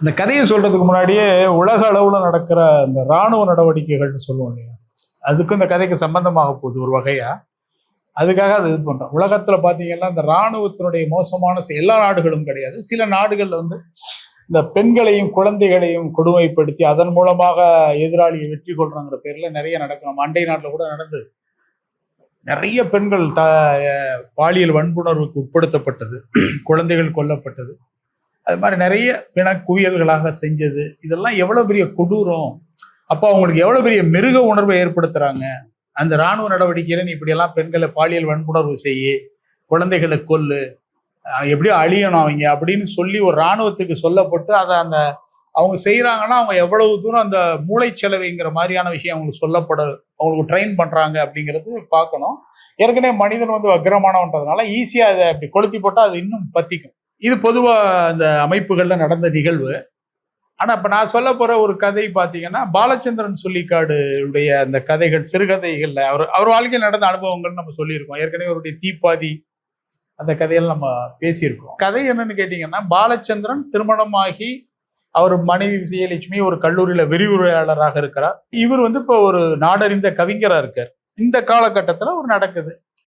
இந்த கதையை சொல்றதுக்கு முன்னாடியே உலக அளவுல நடக்கிற இந்த இராணுவ நடவடிக்கைகள்னு சொல்லுவோம் இல்லையா, அதுக்கும் இந்த கதைக்கு சம்பந்தமாக போகுது ஒரு வகையா. அதுக்காக அது இது பண்றோம். உலகத்துல பாத்தீங்கன்னா இந்த இராணுவத்தினுடைய மோசமான எல்லா நாடுகளும் கிடையாது, சில நாடுகள்ல வந்து இந்த பெண்களையும் குழந்தைகளையும் கொடுமைப்படுத்தி அதன் மூலமாக எதிராளியை வெற்றி கொள்றாங்கிற பேர்ல நிறைய நடக்கும். நம்ம அண்டை நாட்டில் கூட நடந்தது. நிறைய பெண்கள் பாலியல் வன்புணர்வுக்கு உட்படுத்தப்பட்டது, குழந்தைகள் கொல்லப்பட்டது. அது மாதிரி நிறைய பிணக்குவியல்களாக செஞ்சது. இதெல்லாம் எவ்வளவு பெரிய கொடூரம். அப்போ அவங்களுக்கு எவ்வளவு பெரிய மிருக உணர்வை ஏற்படுத்துறாங்க. அந்த இராணுவ நடவடிக்கையில நீ இப்படியெல்லாம் பெண்களை பாலியல் வன்புணர்வு செய்ய, குழந்தைகளை கொல்லு, எப்படியோ அழியணும் அவங்க அப்படின்னு சொல்லி ஒரு இராணுவத்துக்கு சொல்லப்பட்டு அதை அந்த அவங்க செய்யறாங்கன்னா அவங்க எவ்வளவு தூரம் அந்த மூளைச்சலவைங்கிற மாதிரியான விஷயம் அவங்களுக்கு சொல்லப்பட, அவங்களுக்கு ட்ரெயின் பண்றாங்க அப்படிங்கிறது பார்க்கணும். ஏற்கனவே மனிதன் வந்து வக்கிரமானவன்றதுனால ஈஸியா அதை அப்படி கொளுத்தி போட்டா அது இன்னும் பத்திக்கும். இது பொதுவா அந்த அமைப்புகள்ல நடந்த நிகழ்வு. ஆனா இப்ப நான் சொல்ல போற ஒரு கதை பாத்தீங்கன்னா, பாலச்சந்திரன் சொல்லிக்காடுடைய அந்த கதைகள், சிறுகதைகள்ல அவர் வாழ்க்கையில் நடந்த அனுபவங்கள் நம்ம சொல்லியிருக்கோம். ஏற்கனவே அவருடைய தீப்பாதி அந்த கதையெல்லாம் நம்ம பேசியிருக்கோம். கதை என்னன்னு கேட்டீங்கன்னா, பாலச்சந்திரன் திருமணமாகி அவர் மனைவி விஜயலட்சுமி ஒரு கல்லூரியில விரிவுரையாளராக இருக்கிறார். இவர் வந்து இப்போ ஒரு நாடறிந்த கவிஞரா இருக்கார். இந்த காலகட்டத்தில் ஒரு நடக்குது.